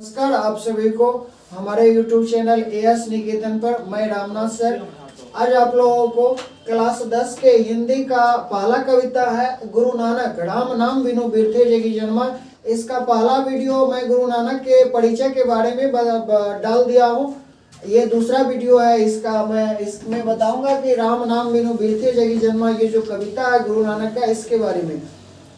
नमस्कार आप सभी को हमारे YouTube चैनल एएस निकेतन पर मैं रामनाथ सर। आज आप लोगों को क्लास 10 के हिंदी का पहला कविता है गुरु नानक राम नाम बिनु बिरथे जगी जन्मा। इसका पहला वीडियो मैं गुरु नानक के परिचय के बारे में डाल दिया हूँ। ये दूसरा वीडियो है, इसका मैं इसमें बताऊंगा कि राम नाम बिनु बिरथे जगी जन्मा, ये जो कविता है गुरु नानक का, इसके बारे में।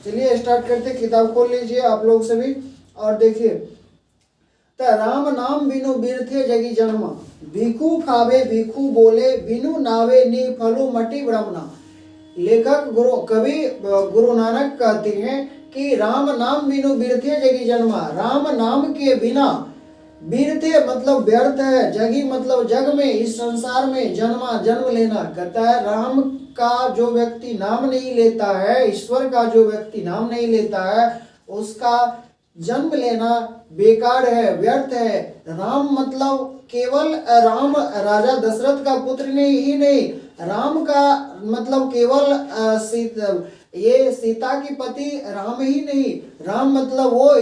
चलिए स्टार्ट करते। किताब खोल लीजिए आप लोग सभी और देखिए। राम नाम बिनु बिरथे जगी जन्मा, भिखु खावे भिखु बोले, बिनु नावे नी फलु मटी ब्रह्मना। लेखक कवि गुरु नानक कहते हैं कि राम नाम बिनु बिरथे जगी जन्मा, राम नाम के बिना, बिरथे मतलब व्यर्थ है, जगी मतलब जग में, इस संसार में, जन्मा जन्म लेना। कहता है राम का जो व्यक्ति नाम नहीं लेता है, ईश्वर का जो व्यक्ति नाम नहीं लेता है, उसका जन्म लेना बेकार है, व्यर्थ है। राम मतलब केवल राम राजा दशरथ का पुत्र ही नहीं, राम का मतलब केवल सीता की पति राम ही नहीं, राम मतलब वो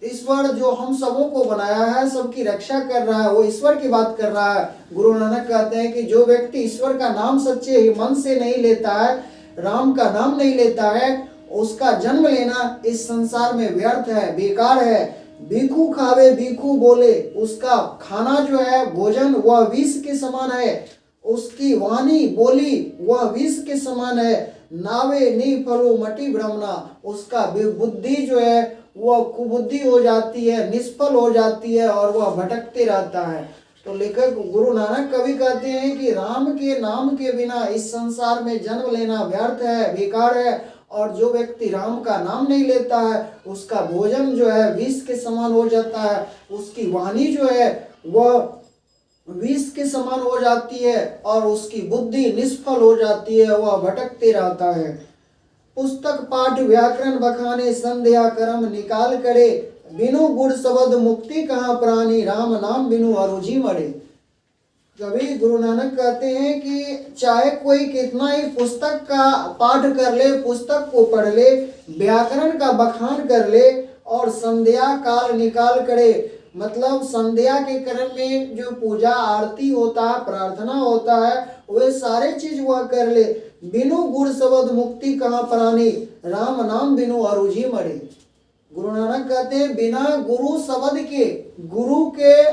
ईश्वर जो हम सबों को बनाया है, सबकी रक्षा कर रहा है, वो ईश्वर की बात कर रहा है। गुरु नानक कहते हैं कि जो व्यक्ति ईश्वर का नाम सच्चे मन से नहीं लेता है, राम का नाम नहीं लेता है, उसका जन्म लेना इस संसार में व्यर्थ है, बेकार है। भिखु खावे भिखु बोले, उसका खाना जो है भोजन वह विष के समान है, उसकी वाणी बोली वह विष के समान है। नावे नी फलो मटी ब्रह्मना, उसका बुद्धि जो है वह कुबुद्धि हो जाती है, निष्फल हो जाती है और वह भटकते रहता है। तो लेखक गुरु नानक कवि कहते हैं कि राम के नाम के बिना इस संसार में जन्म लेना व्यर्थ है, बेकार है। और जो व्यक्ति राम का नाम नहीं लेता है, उसका भोजन जो है विष के समान हो जाता है, उसकी वाणी जो है वह विष के समान हो जाती है और उसकी बुद्धि निष्फल हो जाती है, वह भटकते रहता है। पुस्तक पाठ व्याकरण बखाने, संध्या कर्म निकाल करे, बिनु गुण शब्द मुक्ति कहाँ प्राणी, राम नाम बिनु अरुझि मरे। कवि गुरु नानक कहते हैं कि चाहे कोई कितना ही पुस्तक का पाठ कर ले, पुस्तक को पढ़ ले, व्याकरण का बखान कर ले और संध्या काल निकाल करे, मतलब संध्या के क्रम में जो पूजा आरती होता है, प्रार्थना होता है, वे सारे चीज वह कर ले, बिनु गुर शब्द मुक्ति कहाँ प्राणी, राम नाम बिनु अरुझि मरे। गुरु नानक कहते हैं बिना गुरु शब्द के, गुरु के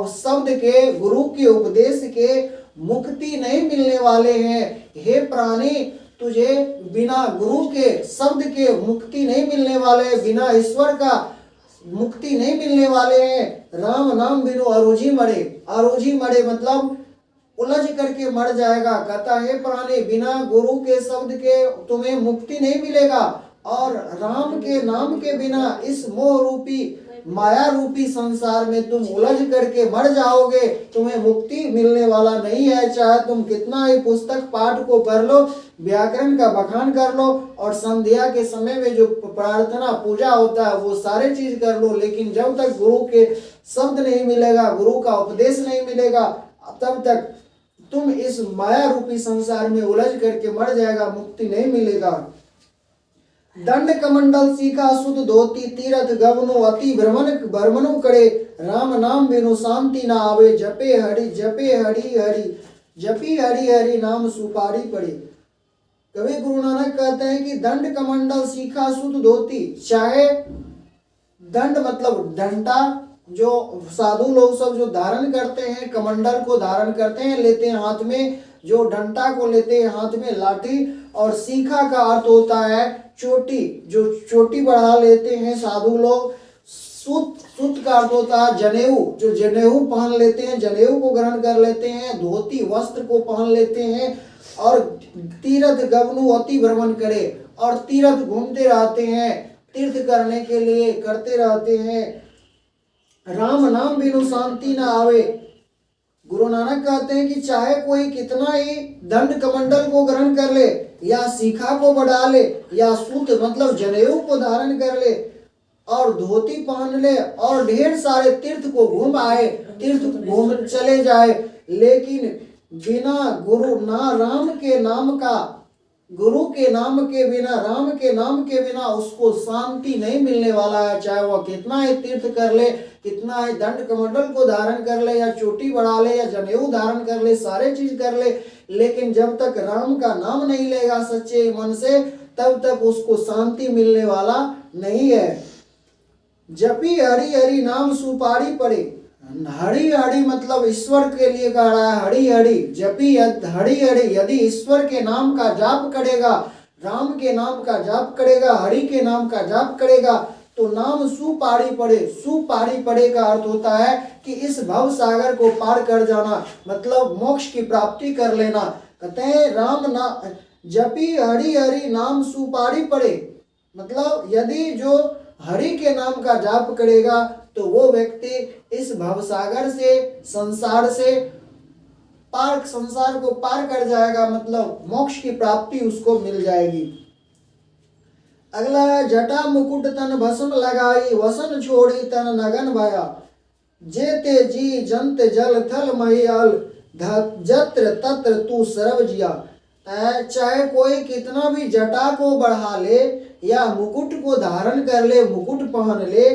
शब्द के, गुरु के उपदेश के मुक्ति नहीं मिलने वाले हैं। हे प्राणी, तुझे बिना गुरु के शब्द के मुक्ति नहीं मिलने वाले, बिना ईश्वर का मुक्ति नहीं मिलने वाले हैं। राम नाम बिनु अरुझि मरे, अरुझि मरे मतलब उलझ करके मर जाएगा। कहता है प्राणी, बिना गुरु के शब्द के तुम्हें मुक्ति नहीं मिलेगा और राम के नाम के बिना इस मोह रूपी माया रूपी संसार में तुम उलझ करके मर जाओगे, तुम्हें मुक्ति मिलने वाला नहीं है। चाहे तुम कितना ही पुस्तक पाठ को कर लो, व्याकरण का बखान कर लो और संध्या के समय में जो प्रार्थना पूजा होता है वो सारे चीज कर लो, लेकिन जब तक गुरु के शब्द नहीं मिलेगा, गुरु का उपदेश नहीं मिलेगा, तब तक तुम इस माया रूपी संसार में उलझ करके मर जाएगा, मुक्ति नहीं मिलेगा। दंड कमंडल सीखा सुध धोती, तीरथ गवनु अति भ्रमनु करे, राम नाम बिनु शांति न आवे, जपे हरि हरि, जपी हरि हरि नाम सुपारी पड़े। कवि गुरु नानक कहते हैं कि दंड कमंडल सीखा सुध धोती, चाहे दंड मतलब डंडा, जो साधु लोग सब जो धारण करते हैं, कमंडल को धारण करते हैं, लेते हैं हाथ में, जो डंडा को लेते हैं हाथ में लाठी, और सीखा का अर्थ होता है चोटी, जो चोटी बढ़ा लेते हैं साधु लोग। सूत का अर्थ होता है जनेऊ, जो जनेऊ पहन लेते हैं, जनेऊ को ग्रहण कर लेते हैं, धोती वस्त्र को पहन लेते हैं। और तीर्थ गवनु अति भ्रमण करे, और तीर्थ घूमते रहते हैं, तीर्थ करने के लिए करते रहते हैं। राम नाम बिनु शांति न आवे। गुरु नानक कहते हैं कि चाहे कोई कितना ही दंड कमंडल को ग्रहण कर ले, या शिखा को बढ़ा ले, या सूत मतलब जनेऊ को धारण कर ले और धोती पहन ले और ढेर सारे तीर्थ को घूम आए, तीर्थ घूम चले जाए, लेकिन बिना गुरु ना राम के नाम का गुरु के नाम के बिना, राम के नाम के बिना उसको शांति नहीं मिलने वाला है। चाहे वह कितना ही तीर्थ कर ले, कितना ही दंड कमंडल को धारण कर ले, या चोटी बढ़ा ले, या जनेऊ धारण कर ले, सारे चीज कर ले, लेकिन जब तक राम का नाम नहीं लेगा सच्चे मन से, तब तक उसको शांति मिलने वाला नहीं है। जपी हरि हरि नाम सुपारी पड़े। हरि हरि मतलब ईश्वर के लिए कह रहा है, हरि हरि जपी हरि हरि, यदि ईश्वर के नाम का जाप करेगा, राम के नाम का जाप करेगा, हरि के नाम का जाप करेगा, तो नाम सुपारी पड़े। सुपारी पड़े का अर्थ होता है कि इस भव सागर को पार कर जाना, मतलब मोक्ष की प्राप्ति कर लेना। कहते हैं राम ना जपी हरि हरि नाम सुपारी पड़े, मतलब यदि जो हरि के नाम का जाप करेगा तो वो व्यक्ति इस भवसागर से, संसार को पार कर जाएगा, मतलब मोक्ष की प्राप्ति उसको मिल जाएगी। अगला, जटा मुकुट तन भस्म लगाई, वसन छोड़ी तन नगन भया, जेते जी जंत जल थल महियल, जत्र तत्र तू सर्व जिया। चाहे कोई कितना भी जटा को बढ़ा ले या मुकुट को धारण कर ले, मुकुट पहन ले,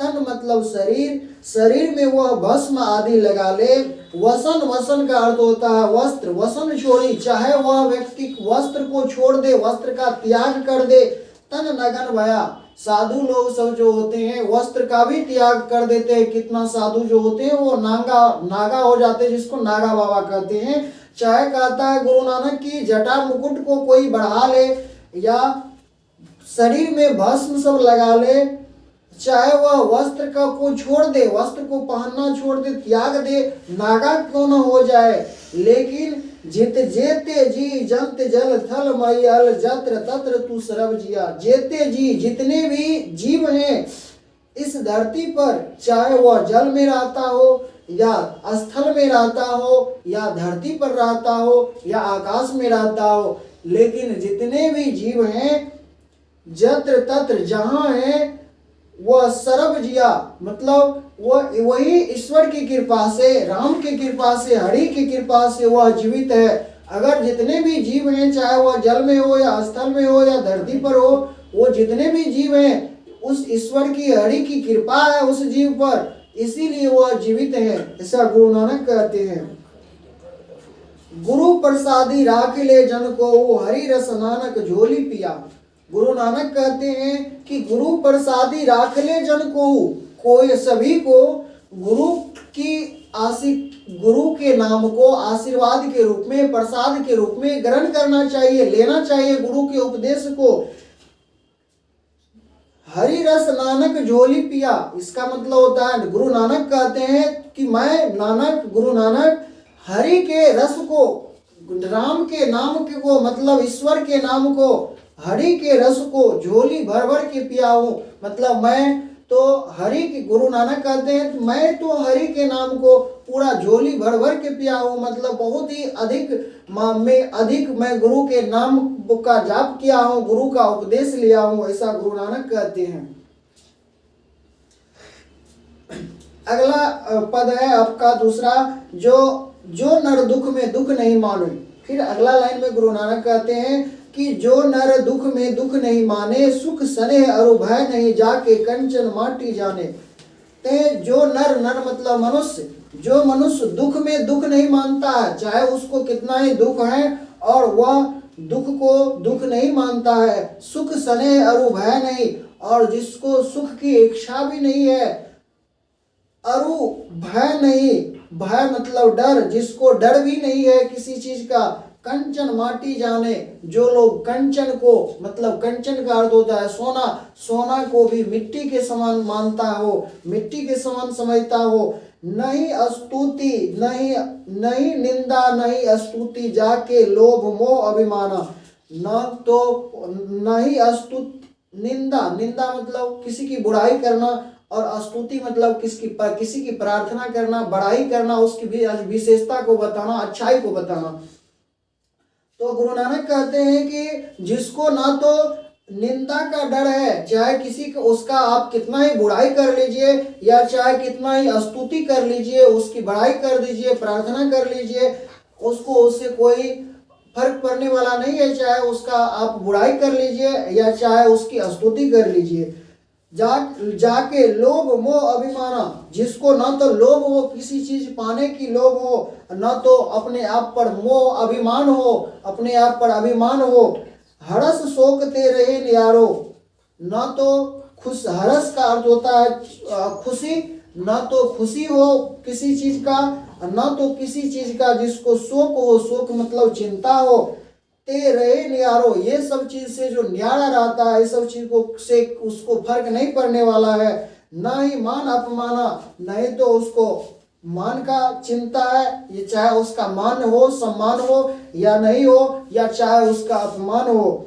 तन मतलब शरीर, शरीर में वह भस्म आदि लगा ले। वसन, वसन का अर्थ होता है वस्त्र, वसन छोड़ी, चाहे वह व्यक्ति वस्त्र को छोड़ दे, वस्त्र का त्याग कर दे। तन नगन भया, साधु लोग सब जो होते हैं वस्त्र का भी त्याग कर देते हैं। कितना साधु जो होते हैं वो नागा हो जाते हैं, जिसको नागा बाबा कहते हैं। चाहे कहता है गुरु नानक की जटा मुकुट को कोई बढ़ा ले या शरीर में भस्म सब लगा ले, चाहे वह वस्त्र का को छोड़ दे, वस्त्र को पहनना छोड़ दे, त्याग दे, नागा क्यों न हो जाए, लेकिन जित जेते जी जंत जल थल मयल, जत्र तत्र तू सर्व जिया। जेते जी, जितने भी जीव हैं इस धरती पर, चाहे वह जल में रहता हो या स्थल में रहता हो या धरती पर रहता हो या आकाश में रहता हो, लेकिन जितने भी जीव हैं जत्र तत्र जहाँ है वह सर्व जिया, मतलब वही ईश्वर की कृपा से, राम की कृपा से, हरि की कृपा से वह जीवित है। अगर जितने भी जीव हैं, चाहे वह जल में हो या स्थल में हो या धरती पर हो, वो जितने भी जीव हैं उस ईश्वर की, हरि की कृपा है उस जीव पर, इसीलिए वह जीवित है, ऐसा गुरु नानक कहते हैं। गुरु प्रसादी राख ले जन को, वो हरि रस नानक झोली पिया। गुरु नानक कहते हैं कि गुरु प्रसादी राख ले जन को, कोई सभी को गुरु के नाम को आशीर्वाद के रूप में, प्रसाद के रूप में ग्रहण करना चाहिए, लेना चाहिए गुरु के उपदेश को। हरि रस नानक झोली पिया, इसका मतलब होता है गुरु नानक कहते हैं कि मैं गुरु नानक हरि के रस को, राम के नाम के को, मतलब ईश्वर के नाम को, हरि के रस को झोली भर भर के पिया हूँ। मतलब मैं तो हरि के, गुरु नानक कहते हैं मैं तो हरि के नाम को पूरा झोली भर भर के पिया हूँ, मतलब बहुत ही अधिक मैं गुरु के नाम का जाप किया हूँ, गुरु का उपदेश लिया हूँ, ऐसा गुरु नानक कहते हैं। अगला पद है आपका दूसरा, जो नर दुख में दुख नहीं माने। फिर अगला लाइन में गुरु नानक कहते हैं कि जो नर दुख में दुख नहीं माने, सुख स्नेह और भय नहीं जाके कंचन माटी जाने। ते जो नर मतलब मनुष्य, जो मनुष्य दुख में दुख नहीं मानता है, चाहे उसको कितना ही दुख है और वह दुख को दुख नहीं मानता है, सुख स्नेह और भय नहीं, और जिसको सुख की इच्छा भी नहीं है, अरु भय नहीं, भय मतलब डर, जिसको डर भी नहीं है किसी चीज का, कंचन माटी जाने, जो लोग कंचन को, मतलब कंचन का अर्थ होता है सोना, सोना को भी मिट्टी के समान मानता हो, मिट्टी के समान समझता हो, नहीं स्तुति, नहीं निंदा, नहीं स्तुति जाके लोभ मोह अभिमाना। न तो नहीं निंदा मतलब किसी की बुराई करना, और स्तुति मतलब किसी की प्रार्थना करना, बड़ाई करना, उसकी भी विशेषता को बताना, अच्छाई को बताना। तो गुरु नानक कहते हैं कि जिसको ना तो निंदा का डर है, चाहे किसी का, उसका आप कितना ही बुराई कर लीजिए या चाहे कितना ही स्तुति कर लीजिए, उसकी बड़ाई कर दीजिए, प्रार्थना कर लीजिए, उसको उससे कोई फर्क पड़ने वाला नहीं है, चाहे उसका आप बुराई कर लीजिए या चाहे उसकी स्तुति कर लीजिए। जाके लोभ मोह अभिमाना, जिसको ना तो लोभ हो किसी चीज पाने की लोभ हो, ना तो अपने आप पर मोह अभिमान हो, अपने आप पर अभिमान हो। हरस शोक ते रहे नियारो, ना तो खुश, हरस का अर्थ होता है खुशी, ना तो खुशी हो किसी चीज का, ना तो किसी चीज का जिसको शोक हो, शोक मतलब चिंता हो। ते रहे नियारो, ये सब चीज से जो न्यारा रहता है, ये सब चीज को से उसको फर्क नहीं पड़ने वाला है। ना ही मान अपमाना, नहीं तो उसको मान का चिंता है, ये चाहे उसका मान हो, सम्मान हो या नहीं हो, या चाहे उसका अपमान हो।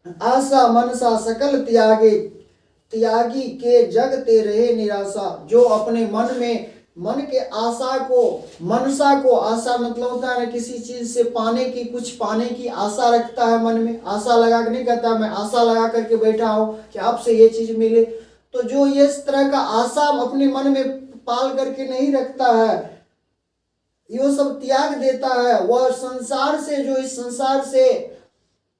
आशा मनसा सकल त्यागे, त्यागी के जगते रहे निराशा, जो अपने मन में मन के आशा को, मनसा को, आशा मतलब होता है किसी चीज से पाने की, कुछ पाने की आशा रखता है मन में, आशा लगा के नहीं कहता मैं आशा लगा करके बैठा हूं कि आपसे ये चीज मिले। तो जो ये इस तरह का आशा अपने मन में पाल करके नहीं रखता है, ये सब त्याग देता है, वह संसार से, जो इस संसार से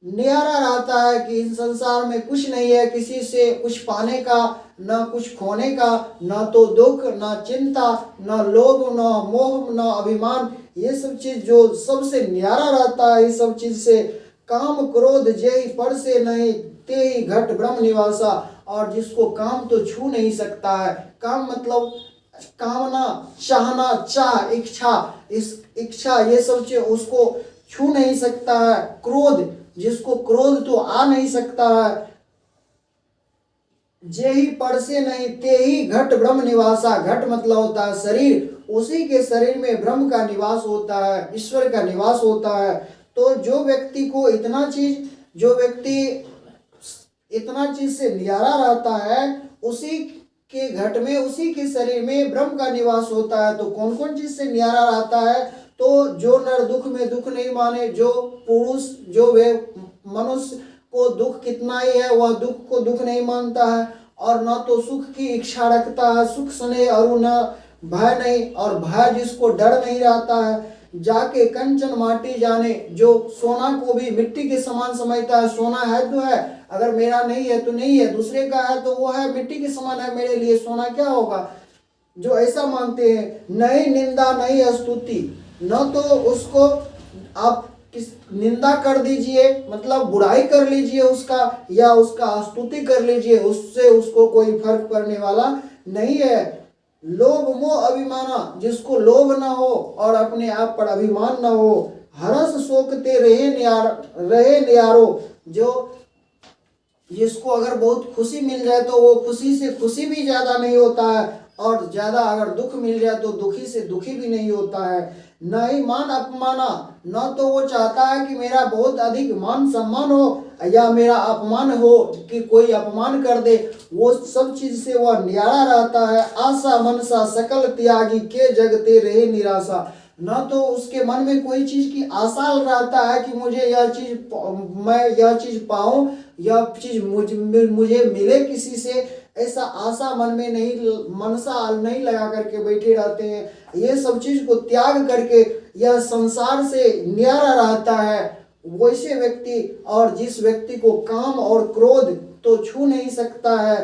न्यारा रहता है कि इस संसार में कुछ नहीं है, किसी से कुछ पाने का, ना कुछ खोने का, ना तो दुख, ना चिंता, ना लोभ, ना मोह, ना अभिमान, ये सब चीज जो सबसे न्यारा रहता है, इस सब चीज से काम क्रोध जेहि पर से नहीं, ते ही घट ब्रह्म निवासा। और जिसको काम तो छू नहीं सकता है, काम मतलब कामना, चाहना, चाह, इच्छा, इस इच्छा ये सब चीज उसको छू नहीं सकता है। क्रोध, जिसको क्रोध तो आ नहीं सकता है। जे ही पड़ से नहीं, ते ही घट ब्रह्म निवासा, घट मतलब होता है शरीर, उसी के शरीर में ब्रह्म का निवास होता है, ईश्वर का निवास होता है। तो जो व्यक्ति को इतना चीज, जो व्यक्ति इतना चीज से न्यारा रहता है, उसी के घट में, उसी के शरीर में ब्रह्म का निवास होता है। तो कौन कौन चीज से न्यारा रहता है? तो जो नर दुख में दुख नहीं माने, जो पुरुष, जो वे मनुष्य को दुख कितना ही है, वह दुख को दुख नहीं मानता है, और न तो सुख की इच्छा रखता है, सुख सने और न भय नहीं, और भय जिसको डर नहीं रहता है। जाके कंचन माटी जाने, जो सोना को भी मिट्टी के समान समझता है, सोना है तो है, अगर मेरा नहीं है तो नहीं है, दूसरे का है तो वो है, मिट्टी के समान है मेरे लिए, सोना क्या होगा, जो ऐसा मानते हैं। नहीं निंदा नहीं स्तुति, न तो उसको आप किस निंदा कर दीजिए, मतलब बुराई कर लीजिए उसका, या उसका स्तुति कर लीजिए, उससे उसको कोई फर्क पड़ने वाला नहीं है। लोभ मोह अभिमाना, जिसको लोभ ना हो और अपने आप पर अभिमान ना हो। हरस शोकते रहे नियारो, जो जिसको अगर बहुत खुशी मिल जाए तो वो खुशी से खुशी भी ज्यादा नहीं होता है, और ज्यादा अगर दुख मिल जाए तो दुखी से दुखी भी नहीं होता है। न ही मान अपमाना, न तो वो चाहता है कि मेरा बहुत अधिक मान सम्मान हो, या मेरा अपमान हो कि कोई अपमान कर दे, वो सब चीज से वह न्यारा रहता है। आशा मनसा सकल त्यागी के जगते रहे निराशा, न तो उसके मन में कोई चीज की आशा रहता है कि मुझे यह चीज, मैं यह चीज पाऊं, यह चीज मुझे मिले किसी से, ऐसा आशा मन में नहीं, मनसा नहीं लगा करके बैठे रहते हैं। ये सब चीज को त्याग करके यह संसार से न्यारा रहता है वैसे व्यक्ति। और जिस व्यक्ति को काम और क्रोध तो छू नहीं सकता है,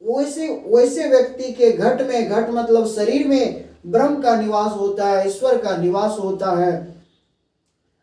वैसे वैसे व्यक्ति के घट में, घट मतलब शरीर में ब्रह्म का निवास होता है, ईश्वर का निवास होता है।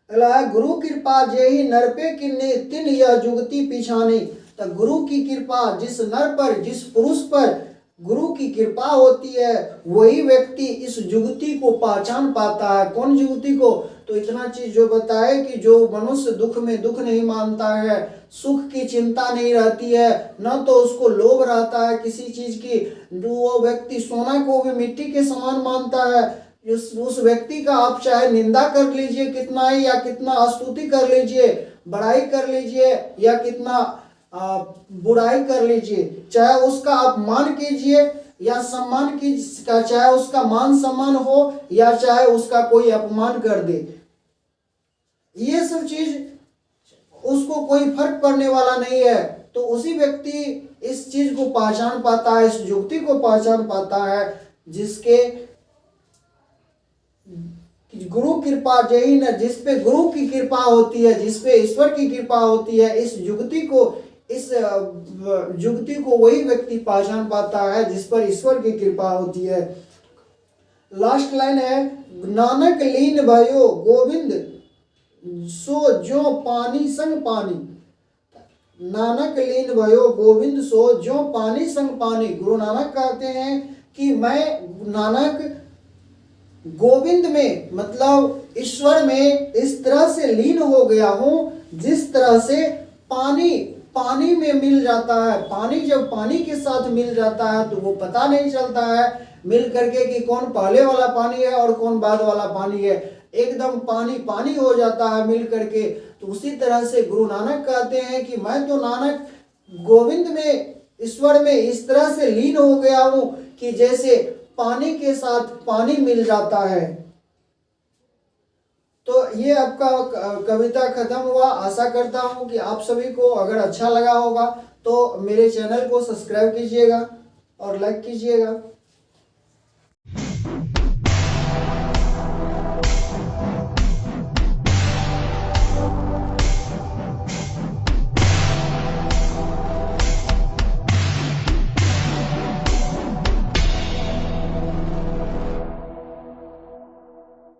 अगला है गुरु कृपा जेहि नर पे किन्ने तिन यह जुगति पिछाने। तो गुरु की कृपा जिस नर पर, जिस पुरुष पर गुरु की कृपा होती है, वही व्यक्ति इस जुगति को पहचान पाता है। कौन जुगति को? तो इतना चीज जो बताए कि जो मनुष्य दुख में दुख नहीं मानता है, सुख की चिंता नहीं रहती है, न तो उसको लोभ रहता है किसी चीज की, वो व्यक्ति सोना को भी मिट्टी के समान मानता है। उस व्यक्ति का आप चाहे निंदा कर लीजिए कितना ही, या कितना स्तुति कर लीजिए, बड़ाई कर लीजिए, या कितना बुराई कर लीजिए, चाहे उसका आप मान कीजिए या सम्मान कीजिए, चाहे उसका मान सम्मान हो या चाहे उसका कोई अपमान कर दे, ये सब चीज उसको कोई फर्क पड़ने वाला नहीं है। तो उसी व्यक्ति इस चीज को पहचान पाता है, इस युक्ति को पहचान पाता है, जिसके गुरु कृपा जही न, जिस पे गुरु की कृपा होती है, जिस पे ईश्वर की कृपा होती है, इस युक्ति को वही व्यक्ति पहचान पाता है जिस पर ईश्वर की कृपा होती है। लास्ट लाइन है, नानक लीन भयो गोविंद सो जो पानी संग पानी। नानक लीन भयो गोविंद सो जो पानी संग पानी। गुरु नानक कहते हैं कि मैं नानक गोविंद में, मतलब ईश्वर में इस तरह से लीन हो गया हूं जिस तरह से पानी में मिल जाता है। पानी जब पानी के साथ मिल जाता है तो वो पता नहीं चलता है मिल करके कि कौन पहले वाला पानी है और कौन बाद वाला पानी है, एकदम पानी हो जाता है मिल करके। तो उसी तरह से गुरु नानक कहते हैं कि मैं तो नानक गोविंद में, ईश्वर में इस तरह से लीन हो गया हूं कि जैसे पानी के साथ पानी मिल जाता है। तो ये आपका कविता खत्म हुआ। आशा करता हूं कि आप सभी को अगर अच्छा लगा होगा तो मेरे चैनल को सब्सक्राइब कीजिएगा और लाइक कीजिएगा।